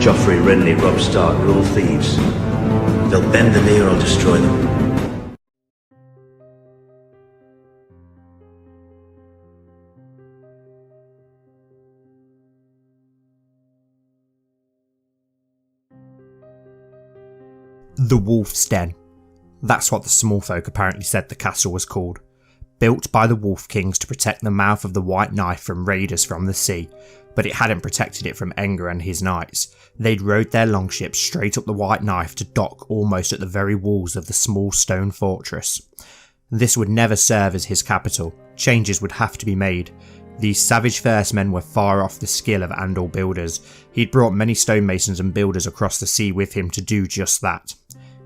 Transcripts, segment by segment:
Joffrey, Renly, Robb Stark are all thieves. They'll bend the knee or I'll destroy them. The Wolf's Den. That's what the smallfolk apparently said the castle was called. Built by the Wolf Kings to protect the mouth of the White Knife from raiders from the sea, but it hadn't protected it from Enger and his knights. They'd rowed their longships straight up the White Knife to dock almost at the very walls of the small stone fortress. This would never serve as his capital. Changes would have to be made. These savage firstmen were far off the skill of Andal builders. He'd brought many stonemasons and builders across the sea with him to do just that.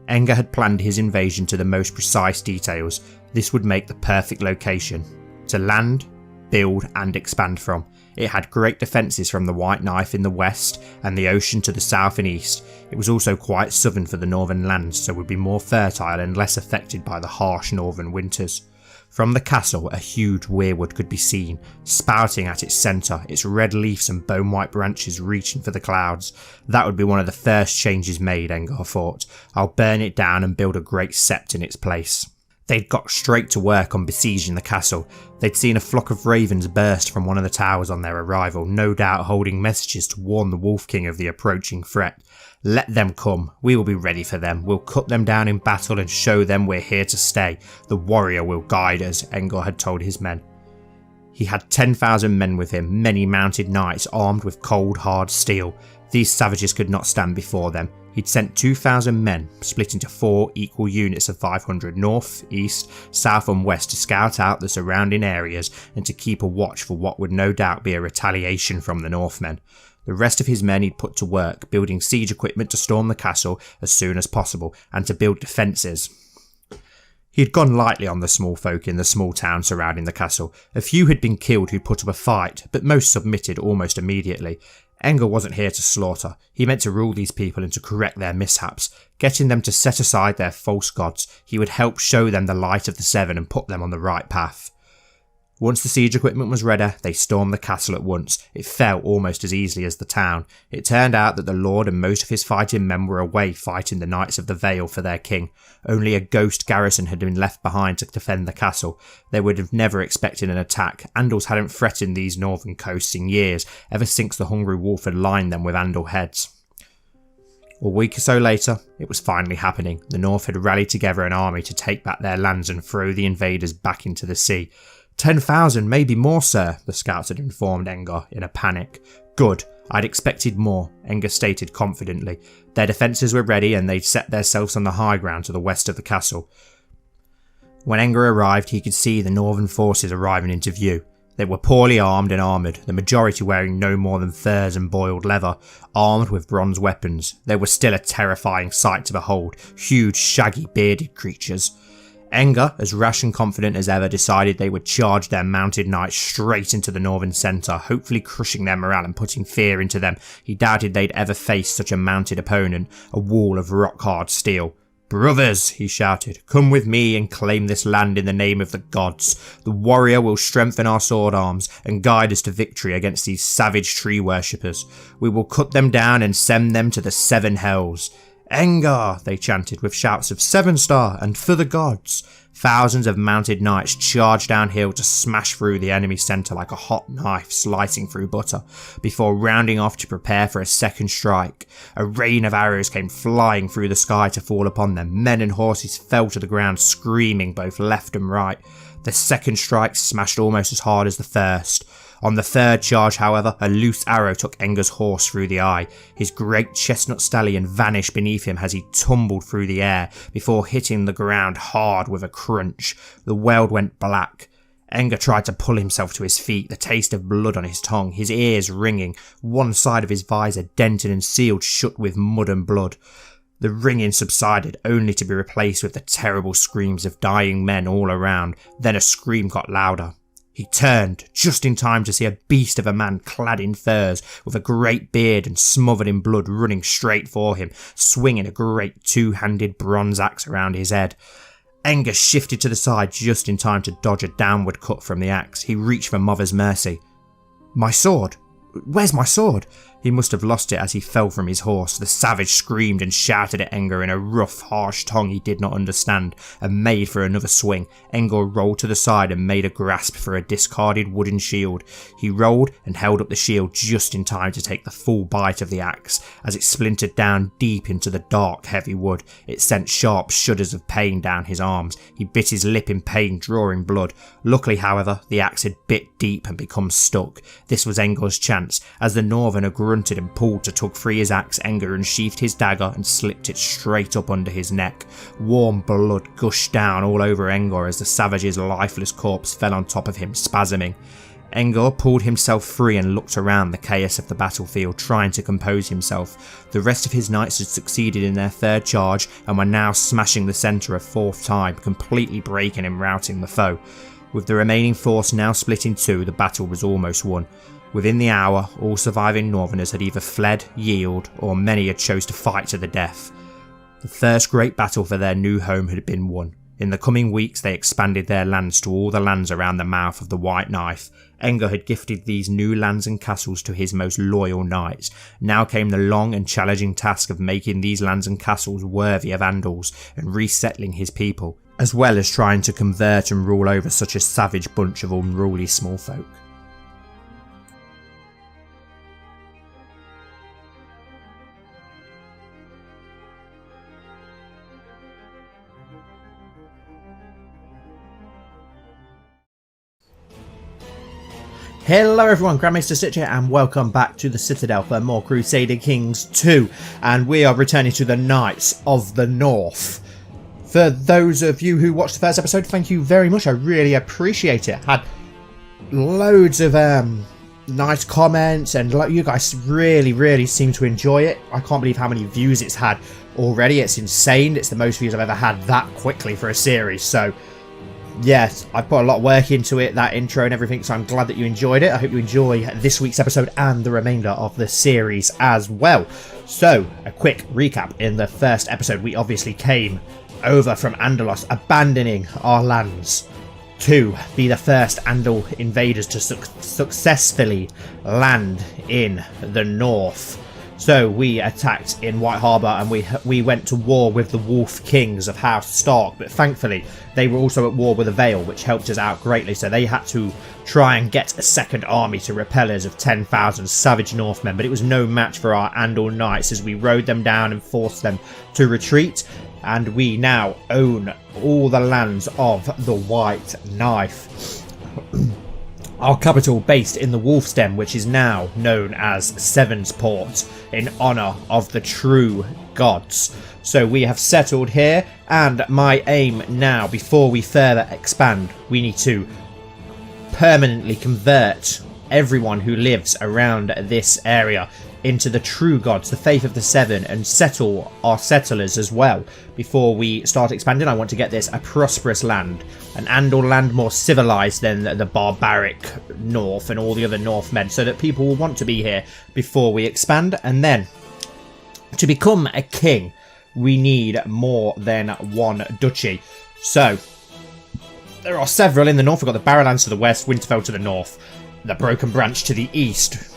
Enger had planned his invasion to the most precise details. This would make the perfect location to land, build and expand from. It had great defences from the White Knife in the west and the ocean to the south and east. It was also quite southern for the northern lands, so would be more fertile and less affected by the harsh northern winters. From the castle, a huge weirwood could be seen, spouting at its centre, its red leaves and bone-white branches reaching for the clouds. That would be one of the first changes made, Enger thought. I'll burn it down and build a great sept in its place. They'd got straight to work on besieging the castle. They'd seen a flock of ravens burst from one of the towers on their arrival, no doubt holding messages to warn the Wolf King of the approaching threat. Let them come, we will be ready for them, we'll cut them down in battle and show them we're here to stay. The warrior will guide us, Enger had told his men. He had 10,000 men with him, many mounted knights armed with cold hard steel. These savages could not stand before them. He'd sent 2,000 men, split into 4 equal units of 500 north, east, south and west to scout out the surrounding areas and to keep a watch for what would no doubt be a retaliation from the Northmen. The rest of his men he'd put to work, building siege equipment to storm the castle as soon as possible and to build defences. He had gone lightly on the small folk in the small town surrounding the castle. A few had been killed who'd put up a fight, but most submitted almost immediately. Enger wasn't here to slaughter. He meant to rule these people and to correct their mishaps. Getting them to set aside their false gods, he would help show them the light of the Seven and put them on the right path. Once the siege equipment was ready, they stormed the castle at once. It fell almost as easily as the town. It turned out that the Lord and most of his fighting men were away fighting the Knights of the Vale for their king. Only a ghost garrison had been left behind to defend the castle. They would have never expected an attack. Andals hadn't threatened these northern coasts in years, ever since the hungry wolf had lined them with Andal heads. A week or so later, it was finally happening. The North had rallied together an army to take back their lands and throw the invaders back into the sea. 10,000, maybe more, sir, the scouts had informed Enger in a panic. Good, I'd expected more, Enger stated confidently. Their defences were ready and they'd set themselves on the high ground to the west of the castle. When Enger arrived, he could see the northern forces arriving into view. They were poorly armed and armoured, the majority wearing no more than furs and boiled leather, armed with bronze weapons. They were still a terrifying sight to behold, huge, shaggy, bearded creatures. Enger, as rash and confident as ever, decided they would charge their mounted knights straight into the northern centre, hopefully crushing their morale and putting fear into them. He doubted they'd ever face such a mounted opponent, a wall of rock-hard steel. "Brothers," he shouted, "come with me and claim this land in the name of the gods. The warrior will strengthen our sword arms and guide us to victory against these savage tree worshippers. We will cut them down and send them to the seven hells." "Enger," they chanted with shouts of "Sevenstar" and "For the gods." Thousands of mounted knights charged downhill to smash through the enemy centre like a hot knife slicing through butter, before rounding off to prepare for a second strike. A rain of arrows came flying through the sky to fall upon them. Men and horses fell to the ground screaming both left and right. The second strike smashed almost as hard as the first. On the third charge, however, a loose arrow took Enger's horse through the eye. His great chestnut stallion vanished beneath him as he tumbled through the air, before hitting the ground hard with a crunch. The world went black. Enger tried to pull himself to his feet, the taste of blood on his tongue, his ears ringing, one side of his visor dented and sealed shut with mud and blood. The ringing subsided, only to be replaced with the terrible screams of dying men all around. Then a scream got louder. He turned, just in time to see a beast of a man clad in furs, with a great beard and smothered in blood, running straight for him, swinging a great two-handed bronze axe around his head. Enger shifted to the side just in time to dodge a downward cut from the axe. He reached for Mother's mercy. "My sword? Where's my sword?" He must have lost it as he fell from his horse. The savage screamed and shouted at Enger in a rough, harsh tongue he did not understand, and made for another swing. Enger rolled to the side and made a grasp for a discarded wooden shield. He rolled and held up the shield just in time to take the full bite of the axe. As it splintered down deep into the dark, heavy wood, it sent sharp shudders of pain down his arms. He bit his lip in pain, drawing blood. Luckily, however, the axe had bit deep and become stuck. This was Enger's chance. As the Northerner grunted and pulled to tug free his axe, Enger unsheathed his dagger and slipped it straight up under his neck. Warm blood gushed down all over Enger as the savage's lifeless corpse fell on top of him, spasming. Enger pulled himself free and looked around the chaos of the battlefield, trying to compose himself. The rest of his knights had succeeded in their third charge and were now smashing the centre a fourth time, completely breaking and routing the foe. With the remaining force now split in two, the battle was almost won. Within the hour, all surviving Northerners had either fled, yielded, or many had chose to fight to the death. The first great battle for their new home had been won. In the coming weeks they expanded their lands to all the lands around the mouth of the White Knife. Enger had gifted these new lands and castles to his most loyal knights. Now came the long and challenging task of making these lands and castles worthy of Andal's and resettling his people, as well as trying to convert and rule over such a savage bunch of unruly small folk. Hello everyone, Grand Maester Stitch here and welcome back to the Citadel for more Crusader Kings 2, and we are returning to the Knights of the North. For those of you who watched the first episode, thank you very much, I really appreciate it. Had loads of nice comments and you guys really seem to enjoy it. I can't believe how many views it's had already, it's insane. It's the most views I've ever had that quickly for a series, so yes, I put a lot of work into it, that intro and everything, so I'm glad that you enjoyed it. I hope you enjoy this week's episode and the remainder of the series as well. So, a quick recap. In the first episode, we obviously came over from Andalos, abandoning our lands to be the first Andal invaders to successfully land in the north. So we attacked in White Harbour and we went to war with the Wolf Kings of House Stark, but thankfully they were also at war with the Vale, which helped us out greatly, so they had to try and get a second army to repel us of 10,000 savage Northmen, but it was no match for our Andal knights as we rode them down and forced them to retreat, and we now own all the lands of the White Knife. Our capital based in the Wolf's Den, which is now known as Sevensport, in honour of the true gods. So we have settled here, and my aim now, before we further expand, we need to permanently convert everyone who lives around this area into the true gods, the faith of the seven, and settle our settlers as well. Before we start expanding, I want to get this a prosperous land, an Andal land more civilized than the barbaric north and all the other Northmen, so that people will want to be here before we expand. And then to become a king, we need more than one duchy. So there are several in the north. We've got the Barrowlands to the west, Winterfell to the north, the Broken Branch to the east.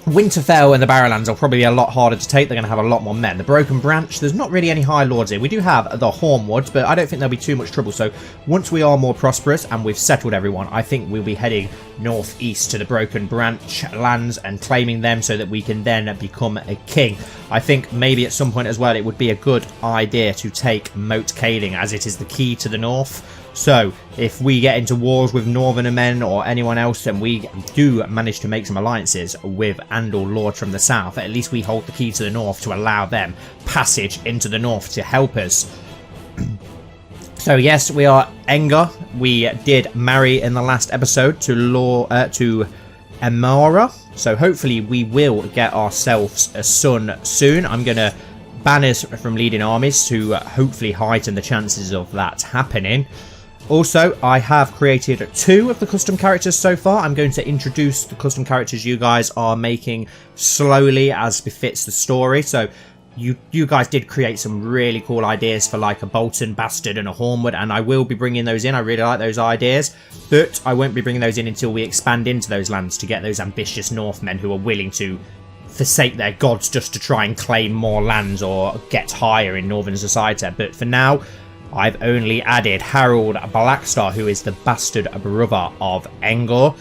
Winterfell and the Barrowlands are probably a lot harder to take. They're going to have a lot more men. The Broken Branch, there's not really any High Lords here. We do have the Hornwoods, but I don't think there'll be too much trouble. So once we are more prosperous and we've settled everyone, I think we'll be heading northeast to the Broken Branch lands and claiming them so that we can then become a king. I think maybe at some point as well it would be a good idea to take Moat Cailling, as it is the key to the north. So if we get into wars with Northerner men or anyone else and we do manage to make some alliances with Andal lords from the south, at least we hold the key to the north to allow them passage into the north to help us. So yes, we are Enger. We did marry in the last episode to Amara. So hopefully we will get ourselves a son soon. I'm going to ban us from leading armies to hopefully heighten the chances of that happening. Also, I have created 2 of the custom characters so far. I'm going to introduce the custom characters you guys are making slowly as befits the story. So you guys did create some really cool ideas for like a Bolton Bastard and a Hornwood, and I will be bringing those in. I really like those ideas, but I won't be bringing those in until we expand into those lands to get those ambitious Northmen who are willing to forsake their gods just to try and claim more lands or get higher in Northern society. But for now, I've only added Harold Blackstar, who is the bastard brother of Enger.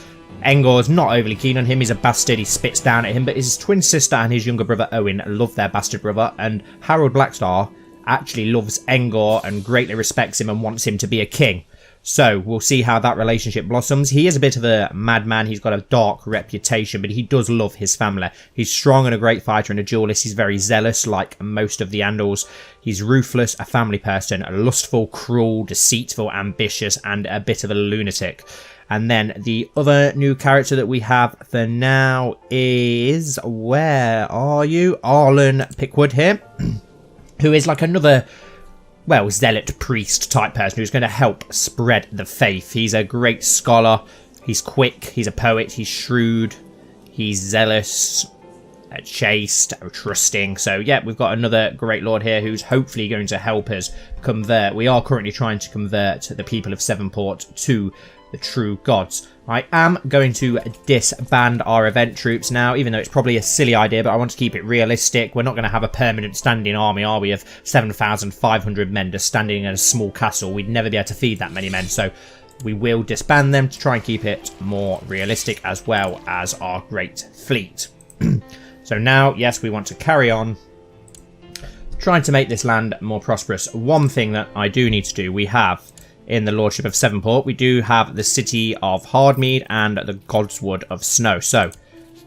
Enger's not overly keen on him. He's a bastard. He spits down at him. But his twin sister and his younger brother Owen love their bastard brother. And Harold Blackstar actually loves Enger and greatly respects him and wants him to be a king. So we'll see how that relationship blossoms. He is a bit of a madman. He's got a dark reputation, but he does love his family. He's strong and a great fighter and a duelist. He's very zealous, like most of the Andals. He's ruthless, a family person, lustful, cruel, deceitful, ambitious, and a bit of a lunatic. And then the other new character that we have for now is, where are you? Arlen Pickwood here, who is like another, well, zealot priest type person who's going to help spread the faith. He's a great scholar. He's quick. He's a poet. He's shrewd. He's zealous, chaste, trusting. So yeah, we've got another great lord here who's hopefully going to help us convert. We are currently trying to convert the people of Sevenstar to the true gods. I am going to disband our event troops now, even though it's probably a silly idea, but I want to keep it realistic. We're not going to have a permanent standing army, are we, of 7,500 men just standing in a small castle. We'd never be able to feed that many men, so we will disband them to try and keep it more realistic, as well as our great fleet. So now, yes, we want to carry on trying to make this land more prosperous. One thing that I do need to do, we have in the Lordship of Sevenstar, we do have the City of Hardmead and the Godswood of Snow. So,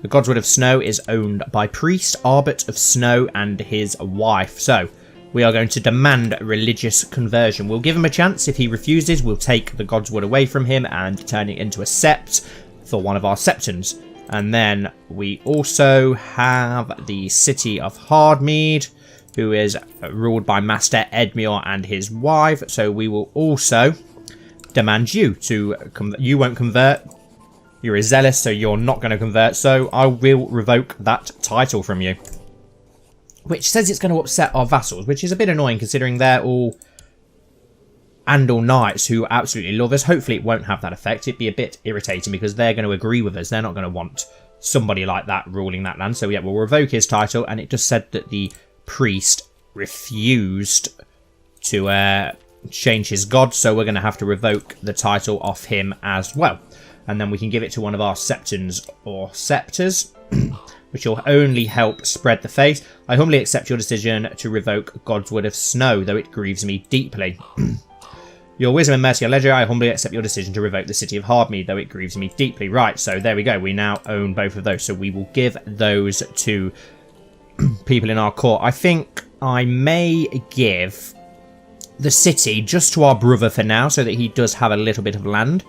the Godswood of Snow is owned by Priest Arbit of Snow and his wife. So, we are going to demand religious conversion. We'll give him a chance. If he refuses, we'll take the Godswood away from him and turn it into a sept for one of our septons. And then we also have the City of Hardmead, who is ruled by Master Edmure and his wife. So we will also demand you to you won't convert. You're a zealous, so you're not going to convert. So I will revoke that title from you. Which says it's going to upset our vassals, which is a bit annoying considering they're all Andal knights who absolutely love us. Hopefully it won't have that effect. It'd be a bit irritating because they're going to agree with us. They're not going to want somebody like that ruling that land. So yeah, we'll revoke his title. And it just said that the priest refused to change his god, so we're going to have to revoke the title off him as well, and then we can give it to one of our septons or scepters, which will only help spread the faith. I humbly accept your decision to revoke Godswood of Snow, though it grieves me deeply. Your wisdom and mercy are ledger. I humbly accept your decision to revoke the City of Hardmead, though it grieves me deeply. Right, so there we go, we now own both of those, so we will give those to people in our court. I think I may give the city just to our brother for now, so that he does have a little bit of land.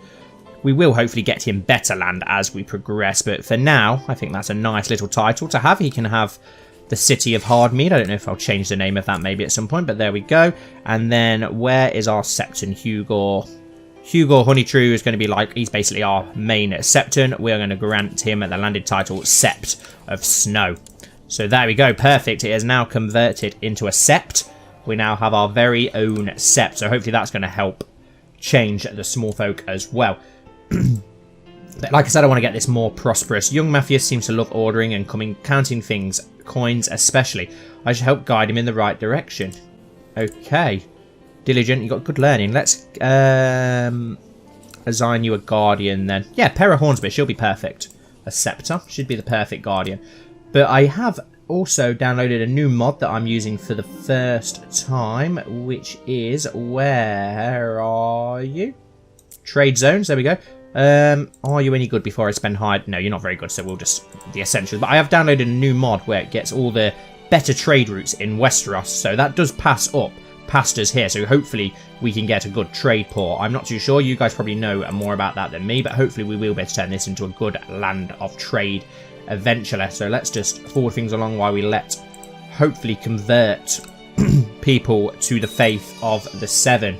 We will hopefully get him better land as we progress, but for now, I think that's a nice little title to have. He can have the City of Hardmead. I don't know if I'll change the name of that maybe at some point, but there we go. And then where is our septon? Hugo Honeytrue is going to be like, he's basically our main septon. We're going to grant him the landed title Sept of Snow. So there we go, perfect. It is now converted into a sept. We now have our very own sept. So hopefully that's going to help change the small folk as well. But like I said, I want to get this more prosperous. Young Matthias seems to love ordering and counting things, coins especially. I should help guide him in the right direction. Okay. Diligent, you got good learning. Let's assign you a guardian then. Yeah, Pera Hornsby, she'll be perfect. A scepter should be the perfect guardian. But I have also downloaded a new mod that I'm using for the first time, which is, where are you? Trade zones, there we go. Are you any good before I spend hide? No, you're not very good, so we'll just, the essentials. But I have downloaded a new mod where it gets all the better trade routes in Westeros, so that does pass up past us here, so hopefully we can get a good trade port. I'm not too sure, you guys probably know more about that than me, but hopefully we will be able to turn this into a good land of trade eventually. So let's just forward things along while we hopefully convert people to the faith of the Seven.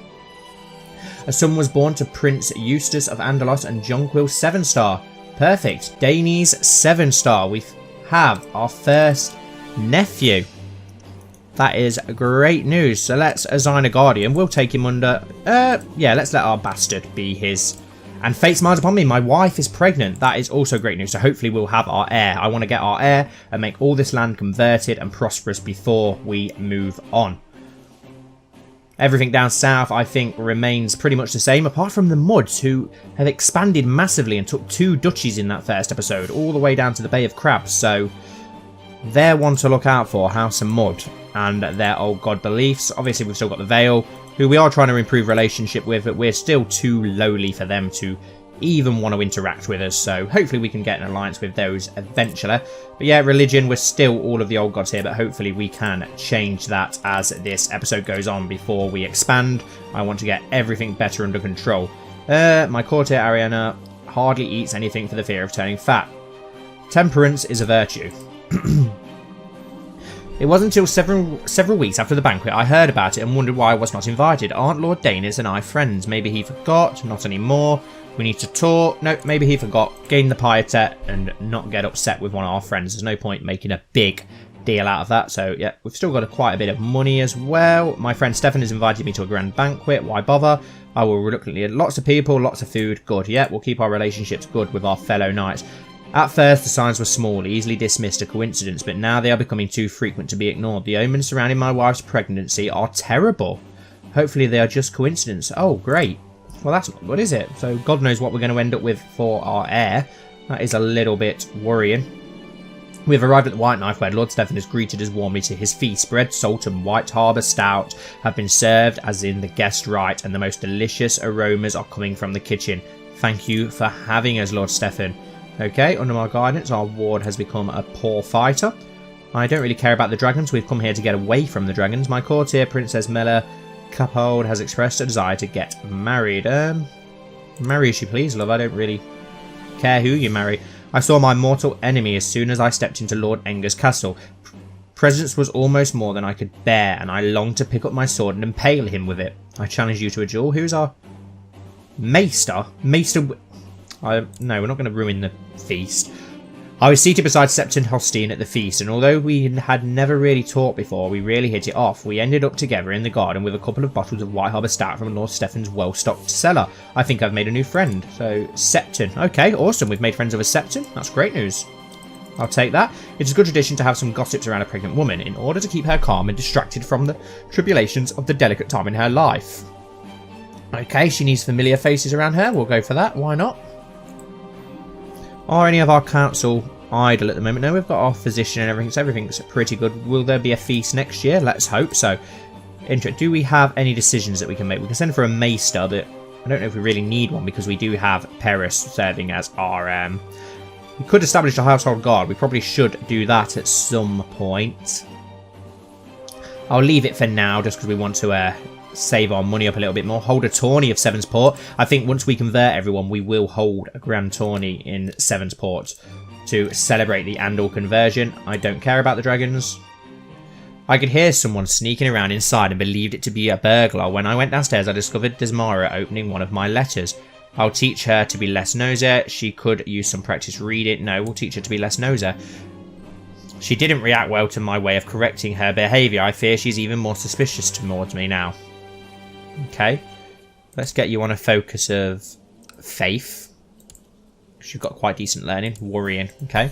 A son was born to Prince Eustace of Andalos and Jonquil Sevenstar. Perfect. Danes Sevenstar. We have our first nephew. That is great news. So let's assign a guardian. We'll take him under... yeah, let's let our bastard be his... And fate smiles upon me. My wife is pregnant. That is also great news. So hopefully we'll have our heir. I want to get our heir and make all this land converted and prosperous before we move on. Everything down south, I think, remains pretty much the same, apart from the Muds, who have expanded massively and took 2 duchies in that first episode, all the way down to the Bay of Crabs. So they're one to look out for, House and Mud, and their old god beliefs. Obviously, we've still got the Vale, who we are trying to improve relationship with, but we're still too lowly for them to even want to interact with us. So hopefully we can get an alliance with those eventually. But yeah, religion, we're still all of the old gods here, but hopefully we can change that as this episode goes on before we expand. I want to get everything better under control. My courtier Ariana hardly eats anything for the fear of turning fat. Temperance is a virtue. It wasn't until several weeks after the banquet I heard about it and wondered why I was not invited. Aren't Lord Danis and I friends? Maybe he forgot, not anymore. We need to talk. Nope, maybe he forgot. Gain the piety and not get upset with one of our friends. There's no point making a big deal out of that. So yeah, we've still got quite a bit of money as well. My friend Stefan has invited me to a grand banquet. Why bother? I will reluctantly. Lots of people, lots of food. Good. Yeah, we'll keep our relationships good with our fellow knights. At first, the signs were small, easily dismissed a coincidence, but now they are becoming too frequent to be ignored. The omens surrounding my wife's pregnancy are terrible. Hopefully they are just coincidence. Oh, great. Well, that's not good, is it? So God knows what we're going to end up with for our heir. That is a little bit worrying. We've arrived at the White Knife, where Lord Stefan is greeted as warmly to his feast. Bread, salt and White Harbour Stout have been served as in the guest rite, and the most delicious aromas are coming from the kitchen. Thank you for having us, Lord Stefan. Okay, under my guidance, our ward has become a poor fighter. I don't really care about the dragons. We've come here to get away from the dragons. My courtier, Princess Mela Cuphold, has expressed a desire to get married. Marry as you please, love. I don't really care who you marry. I saw my mortal enemy as soon as I stepped into Lord Enger's castle. Presence was almost more than I could bear, and I longed to pick up my sword and impale him with it. I challenge you to a duel. Who's our... Maester? Maester... no, we're not going to ruin the feast. I was seated beside Septon Hostine at the feast, and although we had never really talked before, we really hit it off. We ended up together in the garden with a couple of bottles of White Harbour Stout from Lord Stefan's well-stocked cellar. I think I've made a new friend. So, Septon. Okay, awesome. We've made friends with a Septon. That's great news. I'll take that. It's a good tradition to have some gossips around a pregnant woman in order to keep her calm and distracted from the tribulations of the delicate time in her life. Okay, she needs familiar faces around her. We'll go for that. Why not? Are any of our council idle at the moment? No, we've got our physician and everything, so everything's pretty good. Will there be a feast next year? Let's hope so. Do we have any decisions that we can make? We can send for a Maester, but I don't know if we really need one because we do have Paris serving as our... We could establish a household guard. We probably should do that at some point. I'll leave it for now just because we want to... save our money up a little bit more. Hold a tourney of Sevensport. I think once we convert everyone, we will hold a grand tourney in Sevensport to celebrate the Andal conversion. I don't care about the dragons. I could hear someone sneaking around inside and believed it to be a burglar. When I went downstairs, I discovered Desmara opening one of my letters. I'll teach her to be less nosy. She could use some practice reading. No, we'll teach her to be less nosy. She didn't react well to my way of correcting her behaviour. I fear she's even more suspicious towards me now. Okay, let's get you on a focus of faith. You've got quite decent learning. Worrying, okay.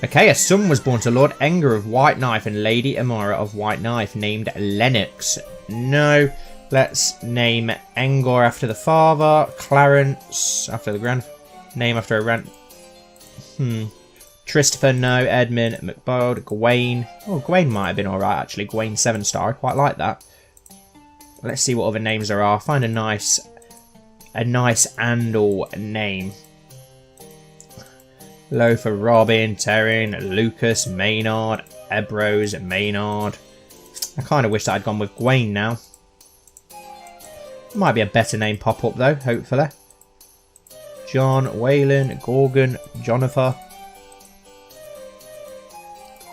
Okay, a son was born to Lord Enger of White Knife and Lady Amara of White Knife, named Lennox. No, let's name Engor after the father, Clarence after the grand... Name after a rant... Christopher, no. Edmund, McBold, Gawain. Oh, Gawain might have been alright, actually. Gawain Sevenstar, I quite like that. Let's see what other names there are. Find a nice Andal name. Lothar, Robin, Terran, Lucas, Maynard, Ebros, Maynard. I kind of wish that I'd gone with Gawain now. Might be a better name pop up though, hopefully. John, Waylon, Gorgon, Jonathan.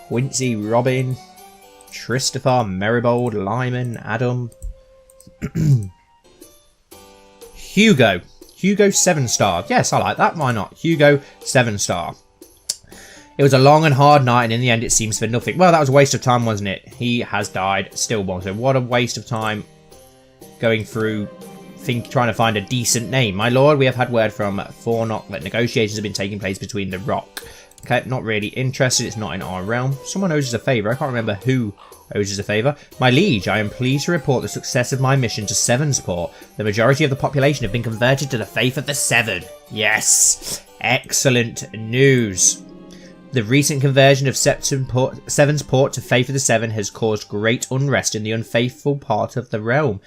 Quincy, Robin, Christopher, Meribold, Lyman, Adam. Hugo Sevenstar. Yes, I like that. Why not? Hugo Sevenstar. It was a long and hard night, and in the end it seems for nothing. Well, that was a waste of time, wasn't it? He has died, stillborn. So what a waste of time going through, trying to find a decent name. My lord, we have had word from Fornock that negotiations have been taking place between the Rock. Okay, not really interested. It's not in our realm. Someone owes us a favour. I can't remember who owes us a favour. My liege, I am pleased to report the success of my mission to Sevensport. The majority of the population have been converted to the faith of the Seven. Yes! Excellent news. The recent conversion of Sevensport to faith of the Seven has caused great unrest in the unfaithful part of the realm.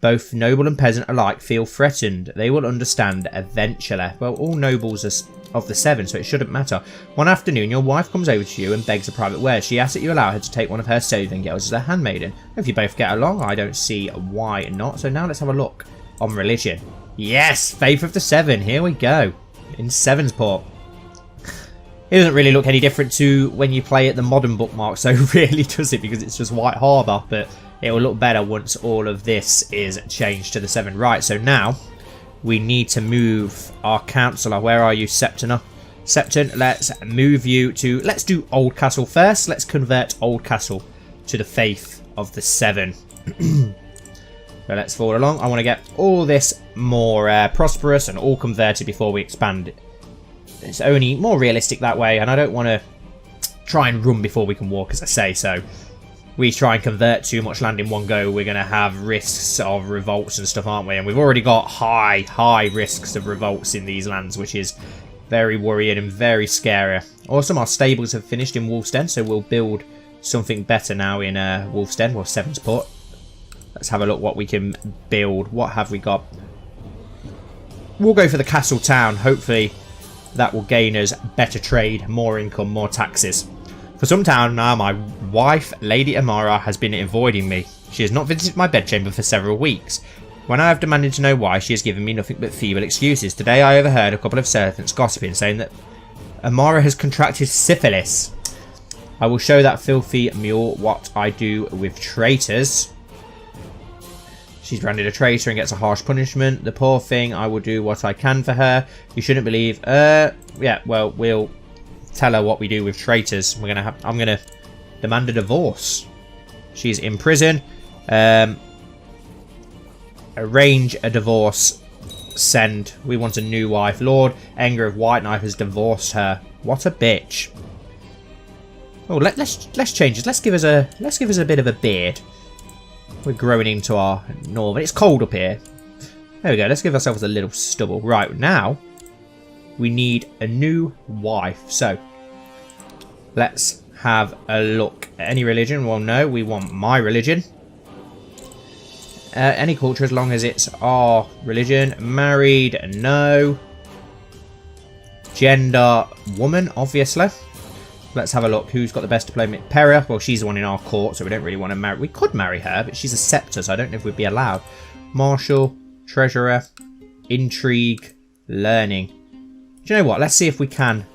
Both noble and peasant alike feel threatened. They will understand eventually. Well, all nobles are of the Seven, so it shouldn't matter. One afternoon, your wife comes over to you and begs a private word. She asks that you allow her to take one of her soothing girls as a handmaiden. If you both get along, I don't see why not. So now let's have a look on religion. Yes, faith of the Seven. Here we go. In Sevensport. It doesn't really look any different to when you play at the modern bookmark, so really does it, because it's just White Harbour, but it will look better once all of this is changed to the Seven. Right, so now we need to move our councillor. Where are you, Septon? Septon, let's move you to... Let's do Old Castle first. Let's convert Old Castle to the faith of the Seven. So let's forward along. I want to get all this more prosperous and all converted before we expand it. It's only more realistic that way, and I don't want to try and run before we can walk, as I say, so we try and convert too much land in one go, we're going to have risks of revolts and stuff, aren't we? And we've already got high risks of revolts in these lands, which is very worrying and very scary. Awesome, our stables have finished in Wolf's Den, so we'll build something better now in Wolf's Den, or Sevensport. Let's have a look what we can build. What have we got? We'll go for the castle town, hopefully. That will gain us better trade, more income, more taxes. For some time now, my wife, Lady Amara, has been avoiding me. She has not visited my bedchamber for several weeks. When I have demanded to know why, she has given me nothing but feeble excuses. Today I overheard a couple of servants gossiping, saying that Amara has contracted syphilis. I will show that filthy mule what I do with traitors. She's branded a traitor and gets a harsh punishment. The poor thing, I will do what I can for her. You shouldn't believe. Yeah, well, we'll tell her what we do with traitors. I'm gonna demand a divorce. She's in prison. Arrange a divorce. Send. We want a new wife. Lord Enger of White Knife has divorced her. What a bitch. Oh, let's change this. Let's give us a bit of a beard. We're growing into our northern. It's cold up here. There we go. Let's give ourselves a little stubble. Right, now we need a new wife. So let's have a look. Any religion? Well, no. We want my religion. Any culture as long as it's our religion. Married? No. Gender? Woman, obviously. Let's have a look. Who's got the best diplomat? Pera. Well, she's the one in our court, so we don't really want to marry. We could marry her, but she's a scepter, so I don't know if we'd be allowed. Marshal, treasurer, intrigue, learning. Do you know what? Let's see if we can.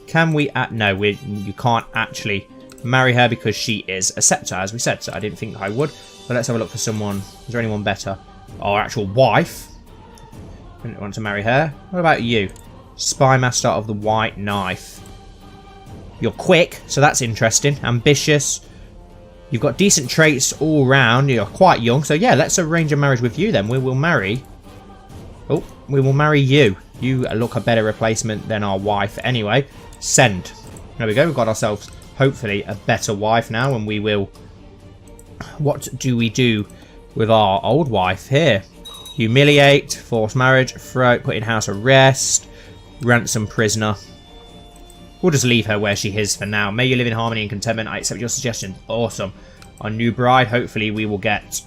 Can we? No, you can't actually marry her because she is a scepter, as we said. So I didn't think I would. But let's have a look for someone. Is there anyone better? Our actual wife. I don't want to marry her. What about you? Spy Master of the White Knife. You're quick, so that's interesting. Ambitious. You've got decent traits all round. You're quite young, so yeah, let's arrange a marriage with you then. We will marry. Oh, we will marry you. You look a better replacement than our wife anyway. Send. There we go. We've got ourselves, hopefully, a better wife now, and we will... What do we do with our old wife here? Humiliate, forced marriage, throw, put in house arrest, ransom prisoner. We'll just leave her where she is for now. May you live in harmony and contentment. I accept your suggestion. Awesome. Our new bride. Hopefully we will get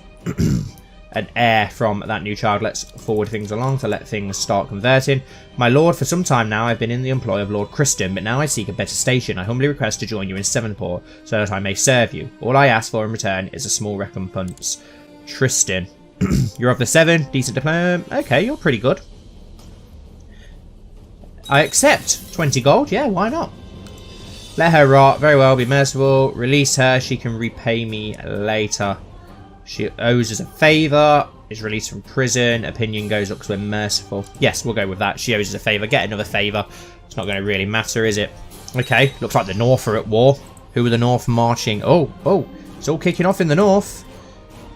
an heir from that new child. Let's forward things along to let things start converting. My lord, for some time now I've been in the employ of Lord Kristen, but now I seek a better station. I humbly request to join you in Sevenport so that I may serve you. All I ask for in return is a small recompense. Tristan. You're of the Seven. Decent diploma. Okay, you're pretty good. I accept 20 gold. Yeah, why not? Let her rot. Very well, be merciful. Release her. She can repay me later. She owes us a favour. Is released from prison. Opinion goes up because we're merciful. Yes, we'll go with that. She owes us a favour. Get another favour. It's not going to really matter, is it? Okay, looks like the North are at war. Who are the North marching? Oh, it's all kicking off in the North.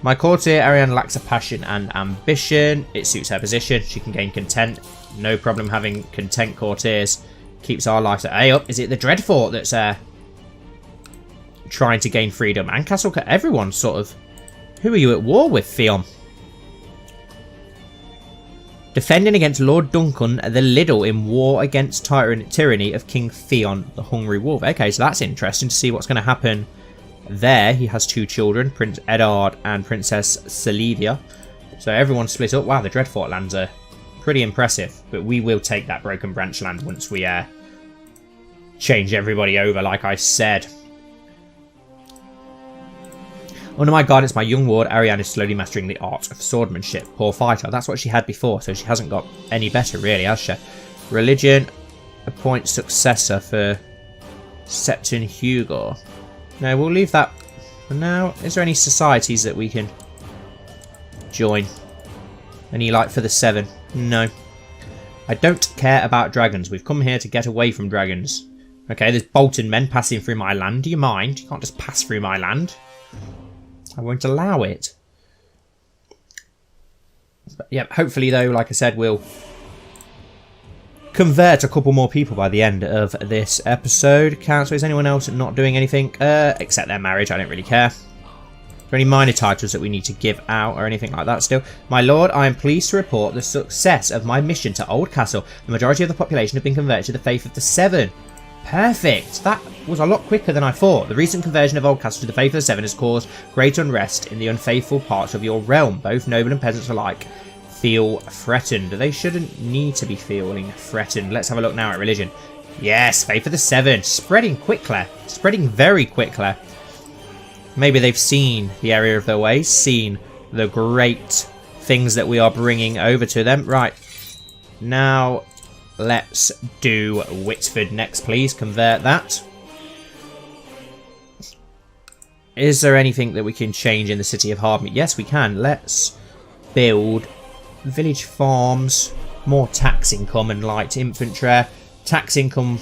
My courtier, Ariane, lacks a passion and ambition. It suits her position. She can gain content. No problem having content courtiers. Keeps our lives at A up. Is it the Dreadfort that's trying to gain freedom? And Castle, everyone sort of... Who are you at war with, Theon? Defending against Lord Duncan the Liddle in war against tyranny of King Theon the Hungry Wolf. Okay, so that's interesting to see what's going to happen there. He has 2 children, Prince Eddard and Princess Selevia. So everyone's split up. Wow, the Dreadfort lands are pretty impressive. But we will take that Broken Branch land once we change everybody over, like I said. Under my guidance, my young ward, Ariane, is slowly mastering the art of swordsmanship. Poor fighter. That's what she had before, so she hasn't got any better, really, has she? Religion. Appoint successor for Septon Hugo. No, we'll leave that for now. Is there any societies that we can join? Any, like, for the 7? No. I don't care about dragons. We've come here to get away from dragons. Okay, there's Bolton men passing through my land. Do you mind? You can't just pass through my land. I won't allow it. But yeah, hopefully though, like I said, we'll convert a couple more people by the end of this episode. Council, is anyone else not doing anything? Except their marriage, I don't really care. Are there any minor titles that we need to give out or anything like that still? My lord, I am pleased to report the success of my mission to Old Castle. The majority of the population have been converted to the faith of the 7. Perfect! That was a lot quicker than I thought. The recent conversion of Old Castle to the Faith of the 7 has caused great unrest in the unfaithful parts of your realm. Both noble and peasants alike feel threatened. They shouldn't need to be feeling threatened. Let's have a look now at religion. Yes, Faith of the 7. Spreading quickly. Spreading very quickly. Maybe they've seen the area of their ways, seen the great things that we are bringing over to them. Right. Now... let's do Whitford next, please. Convert that. Is there anything that we can change in the city of Hardmead? Yes, we can. Let's build village farms, more tax income and light infantry. Tax income.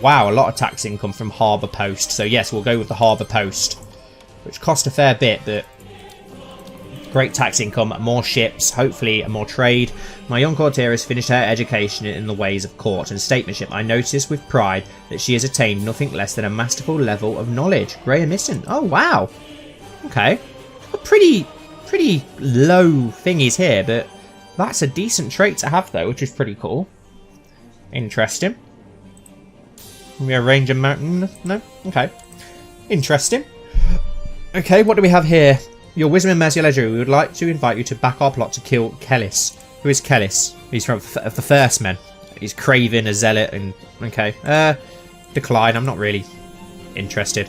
Wow, a lot of tax income from Harbour Post. So yes, we'll go with the Harbour Post, which cost a fair bit, but great tax income, more ships, hopefully more trade. My young courtier has finished her education in the ways of court and statesmanship. I notice with pride that she has attained nothing less than a masterful level of knowledge. Graham Misston. Oh, wow. Okay. A pretty low thingies here, but that's a decent trait to have, though, which is pretty cool. Interesting. We arrange a mountain? No? Okay. Interesting. Okay, what do we have here? Your wisdom and mercy ledger, we would like to invite you to back our plot to kill Kellis. Who is Kellis? He's from the First Men. He's craven, a zealot, and... okay. Decline, I'm not really interested.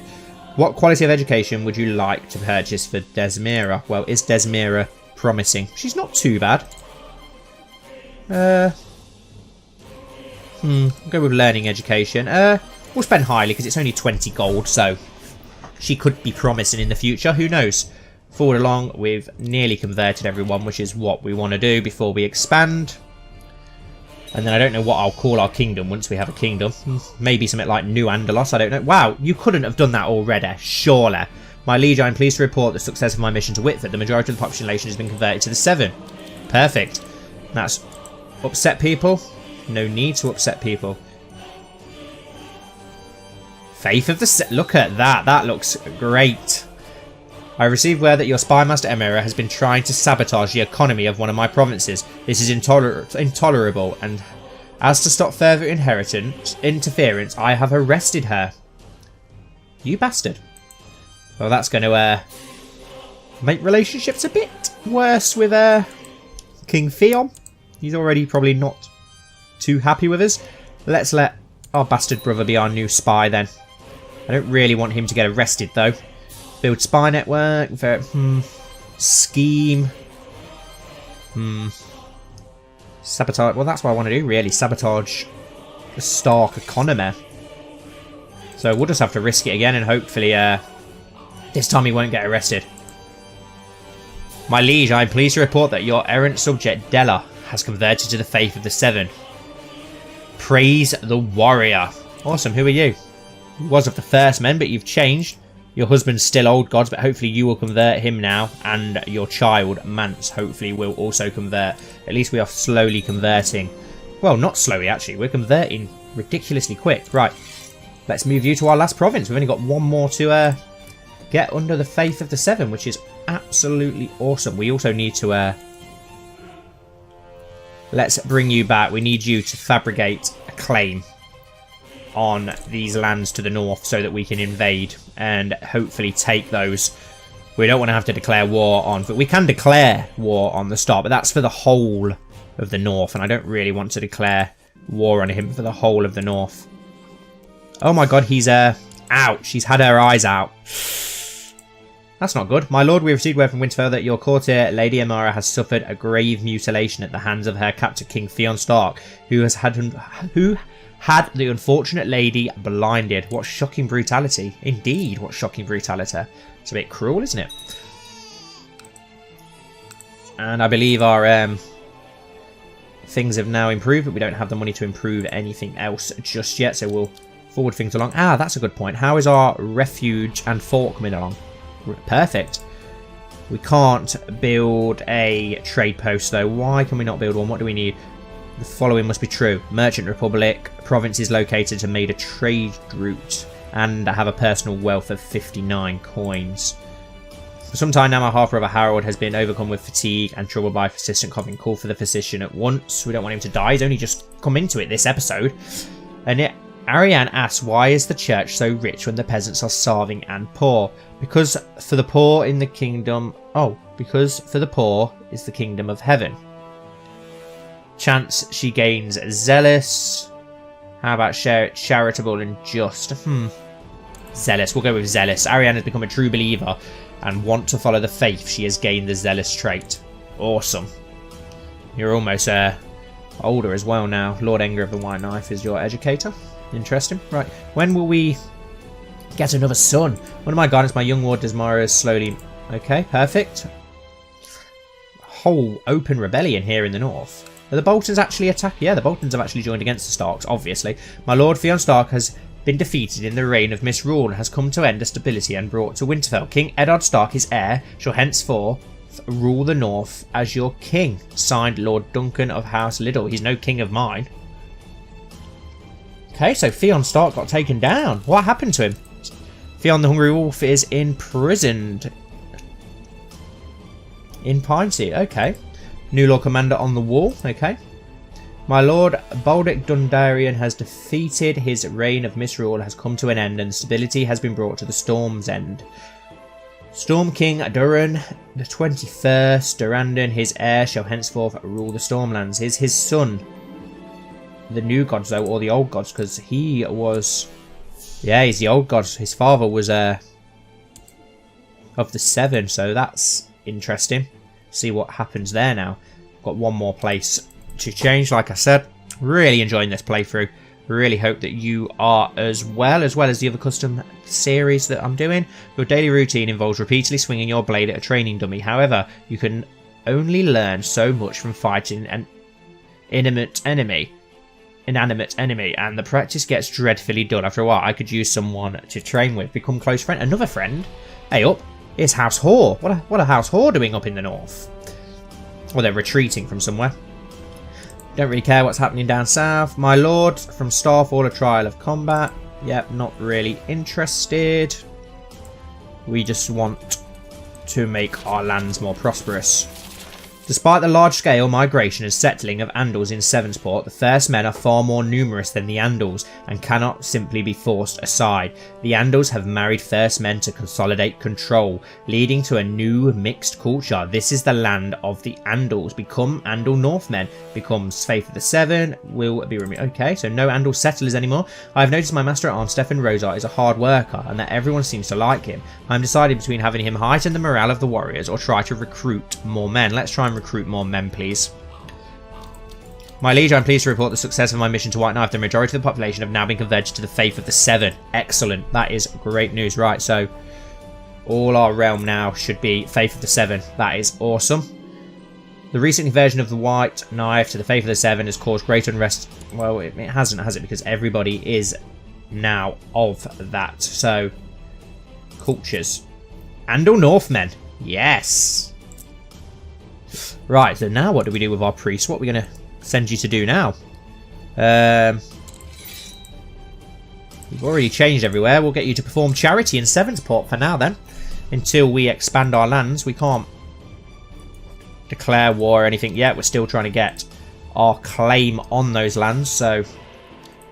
What quality of education would you like to purchase for Desmira? Well, is Desmira promising? She's not too bad. Go with learning education. We'll spend highly because it's only 20 gold, so... she could be promising in the future, who knows? Forward along, we've nearly converted everyone, which is what we want to do before we expand. And then I don't know what I'll call our kingdom once we have a kingdom. Maybe something like New Andalos, I don't know. Wow, you couldn't have done that already, surely. My liege, I'm pleased to report the success of my mission to Whitford. The majority of the population has been converted to the 7. Perfect. That's upset people. No need to upset people. Faith of the 7. Look at that. That looks great. I received word that your spy master Emira has been trying to sabotage the economy of one of my provinces. This is intolerable, and as to stop further interference, I have arrested her. You bastard. Well, that's going to make relationships a bit worse with King Theon. He's already probably not too happy with us. Let's let our bastard brother be our new spy then. I don't really want him to get arrested though. Build spy network. Scheme. Sabotage. Well, that's what I want to do, really. Sabotage the Stark economy. So we'll just have to risk it again, and hopefully this time he won't get arrested. My liege, I am pleased to report that your errant subject, Della, has converted to the faith of the 7. Praise the warrior. Awesome. Who are you? He was of the first men, but you've changed. Your husband's still old gods, but hopefully you will convert him now. And your child, Mance, hopefully will also convert. At least we are slowly converting. Well, not slowly, actually. We're converting ridiculously quick. Right. Let's move you to our last province. We've only got one more to get under the faith of the 7, which is absolutely awesome. We also need to... let's bring you back. We need you to fabricate a claim on these lands to the north so that we can invade and hopefully take those. We don't want to have to declare war on, but we can declare war on the start, but that's for the whole of the north, and I don't really want to declare war on him for the whole of the north. Oh my god, he's ouch, she's had her eyes out. That's not good. My lord, we received word from Winterfell that your courtier, Lady Amara, has suffered a grave mutilation at the hands of her captor, King Theon Stark, who had the unfortunate lady blinded. What shocking brutality. Indeed, what shocking brutality. It's a bit cruel, isn't it? And I believe our things have now improved, but we don't have the money to improve anything else just yet, so we'll forward things along. Ah, that's a good point. How is our refuge and fort coming along? Perfect. We can't build a trade post, though. Why can we not build one? What do we need? The following must be true. Merchant Republic. Province is located to made a trade route and have a personal wealth of 59 coins. For some time now, my half-brother Harold has been overcome with fatigue and troubled by persistent coughing. Call for the physician at once. We don't want him to die. He's only just come into it this episode. And yet, Ariane asks, why is the church so rich when the peasants are starving and poor? Because for the poor in the kingdom... Oh, because for the poor is the kingdom of heaven. Chance she gains zealous. How about charitable and just? Zealous. We'll go with zealous. Ariane has become a true believer and want to follow the faith. She has gained the zealous trait. Awesome. You're almost older as well now. Lord Enger of the White Knife is your educator. Interesting. Right. When will we get another son? One of my guidance, my young ward Desmara is slowly... Okay, perfect. Whole open rebellion here in the north. Are the Boltons actually attack? Yeah, the Boltons have actually joined against the Starks, obviously. My lord Theon Stark has been defeated in the reign of misrule and has come to end a stability and brought to Winterfell. King Eddard Stark, his heir, shall henceforth rule the north as your king. Signed, Lord Duncan of House Liddell. He's no king of mine. Okay, so Theon Stark got taken down. What happened to him? Theon the Hungry Wolf is imprisoned in Pine Sea. Okay. New Lord Commander on the wall. Okay. My Lord Baldic Dundarian has defeated. His reign of misrule has come to an end and stability has been brought to the Storm's End. Storm King Duran the 21st, Durandon, his heir, shall henceforth rule the Stormlands. Is his son the new gods, though, or the old gods? Because he was... Yeah, he's the old gods. His father was of the 7, so that's interesting. See what happens there now. Got one more place to change, like I said. Really enjoying this playthrough. Really hope that you are as well as the other custom series that I'm doing. Your daily routine involves repeatedly swinging your blade at a training dummy. However, you can only learn so much from fighting an inanimate enemy, and the practice gets dreadfully dull. After a while, I could use someone to train with. Become close friend. Another friend? Hey up. It's House Whore. What are House Whore doing up in the north? Or they're retreating from somewhere. Don't really care what's happening down south. My lord from Starfall, a trial of combat. Yep, not really interested. We just want to make our lands more prosperous. Despite the large-scale migration and settling of Andals in Sevensport, the First Men are far more numerous than the Andals and cannot simply be forced aside. The Andals have married First Men to consolidate control, leading to a new mixed culture. This is the land of the Andals. Become Andal Northmen. Becomes Faith of the 7. Will be removed. Okay, so no Andal settlers anymore. I've noticed my master at arms, Stefan Rosart, is a hard worker and that everyone seems to like him. I'm decided between having him heighten the morale of the warriors or try to recruit more men. Let's try and recruit more men, please. My liege, I'm pleased to report the success of my mission to White Knife. The majority of the population have now been converted to the faith of the 7. Excellent. That is great news. Right, so all our realm now should be faith of the 7. That is awesome. The recent inversion of the White Knife to the Faith of the Seven has caused great unrest. Well, it hasn't, has it? Because everybody is now of that. So, cultures. Andal Northmen. Yes. Right, so now what do we do with our priest? What are we going to send you to do now? We've already changed everywhere. We'll get you to perform charity in Sevenstar for now then. Until we expand our lands. We can't declare war or anything yet. We're still trying to get our claim on those lands. So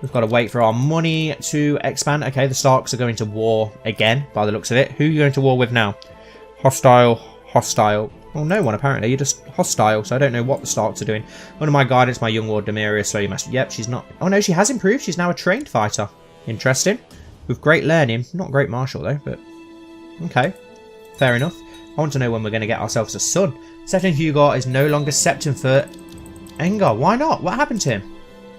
we've got to wait for our money to expand. Okay, the Starks are going to war again by the looks of it. Who are you going to war with now? Hostile, hostile. Well, no one apparently. You're just hostile, so I don't know what the Starks are doing. Under my guidance, my young lord Demiria slowly mastered. Yep, she's not. Oh no, she has improved. She's now a trained fighter. Interesting. With great learning. Not great martial though, but okay. Fair enough. I want to know when we're going to get ourselves a son. Septon Hugo is no longer Septon for Enger. Why not? What happened to him?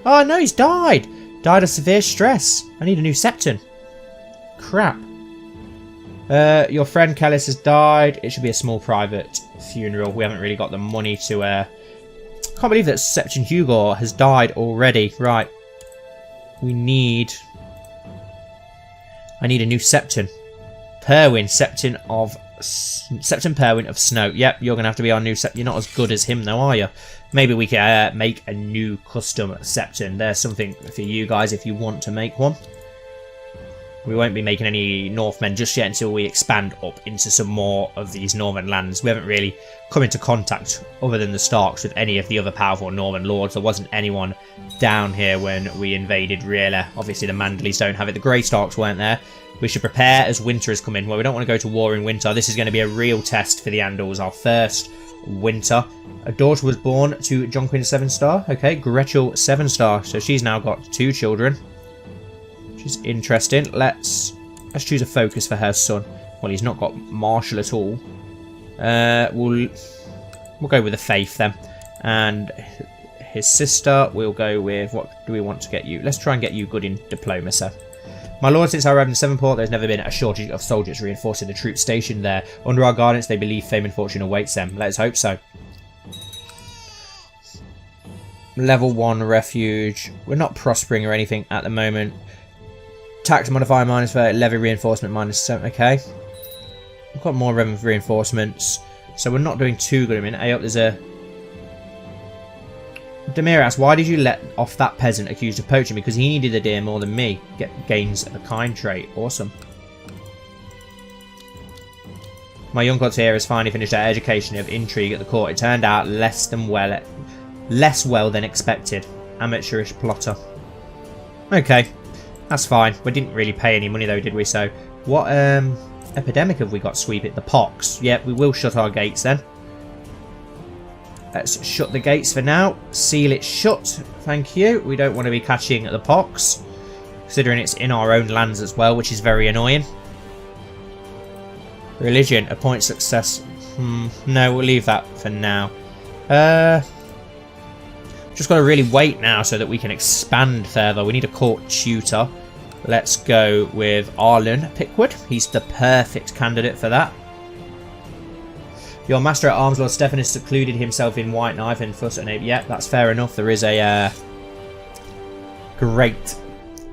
Oh no, he's died. Died of severe stress. I need a new Septon. Crap. Your friend Kellis has died. It should be a small private funeral. We haven't really got the money to... Can't believe that Septon Hugo has died already. Right. We need... I need a new Septon. Perwyn, Septon Perwyn of Snow. Yep, you're going to have to be our new Septon. You're not as good as him though, are you? Maybe we can make a new custom Septon. There's something for you guys if you want to make one. We won't be making any Northmen just yet until we expand up into some more of these Northern lands. We haven't really come into contact, other than the Starks, with any of the other powerful Northern lords. There wasn't anyone down here when we invaded, really. Obviously, the Mandleys don't have it. The Grey Starks weren't there. We should prepare as winter has come in. Well, we don't want to go to war in winter. This is going to be a real test for the Andals, our first winter. A daughter was born to Jonquil Sevenstar. Okay, Gretchel Sevenstar. So she's now got 2 children. Which is interesting. Let's choose a focus for her son. Well, he's not got martial at all. We'll go with the faith then. And his sister, we'll go with, what do we want to get you? Let's try and get you good in diplomacy. My lord, since I arrived in Sevenstar, there's never been a shortage of soldiers reinforcing the troops stationed there. Under our guidance, they believe fame and fortune awaits them. Let's hope so. Level 1 refuge. We're not prospering or anything at the moment. Tax modifier -30, levy reinforcement -7. Okay. We've got more reinforcements. So we're not doing too good. I mean, hey, up, there's a... Demir asks, why did you let off that peasant accused of poaching? Because he needed the deer more than me. Gains a kind trait. Awesome. My young courtier has finally finished our education of intrigue at the court. It turned out less well than expected. Amateurish plotter. Okay. That's fine. We didn't really pay any money though, did we? So, what epidemic have we got? Sweep it. The pox. Yep, we will shut our gates then. Let's shut the gates for now. Seal it shut. Thank you. We don't want to be catching the pox, considering it's in our own lands as well, which is very annoying. Religion. Appoint success. No, we'll leave that for now. Just got to really wait now so that we can expand further. We need a court tutor. Let's go with Arlen Pickwood. He's the perfect candidate for that. Your master at arms, Lord Stephan, has secluded himself in White Knife and Fuss and Ape. Yeah, that's fair enough. There is a great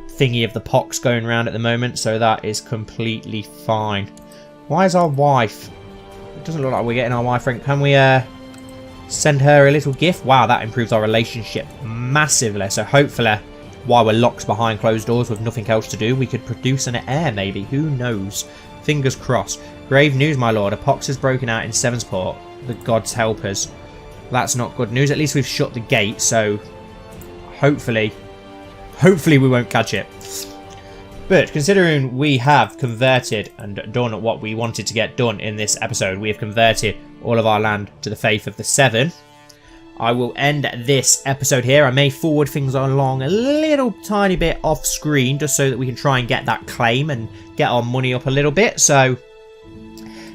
thingy of the pox going around at the moment, so that is completely fine. Why is our wife... It doesn't look like we're getting our wife ring. Can we send her a little gift? Wow, that improves our relationship massively. So hopefully, while we're locked behind closed doors with nothing else to do, we could produce an heir maybe. Who knows? Fingers crossed. Grave news, my lord. A pox has broken out in Sevenstar. The gods help us. That's not good news. At least we've shut the gate, so hopefully we won't catch it. But considering we have converted and done what we wanted to get done in this episode, we have converted all of our land to the faith of the Seven. I will end this episode here. I may forward things along a little tiny bit off screen just so that we can try and get that claim and get our money up a little bit. So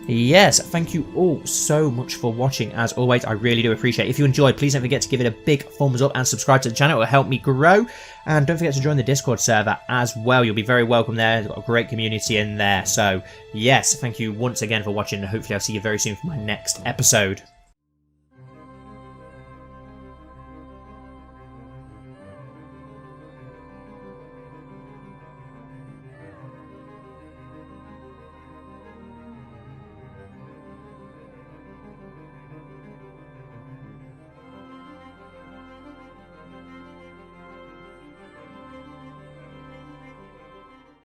yes, thank you all so much for watching. As always, I really do appreciate it. If you enjoyed, please don't forget to give it a big thumbs up and subscribe to the channel. It will help me grow. And don't forget to join the Discord server as well. You'll be very welcome there. We've got a great community in there. So yes, thank you once again for watching. And hopefully I'll see you very soon for my next episode.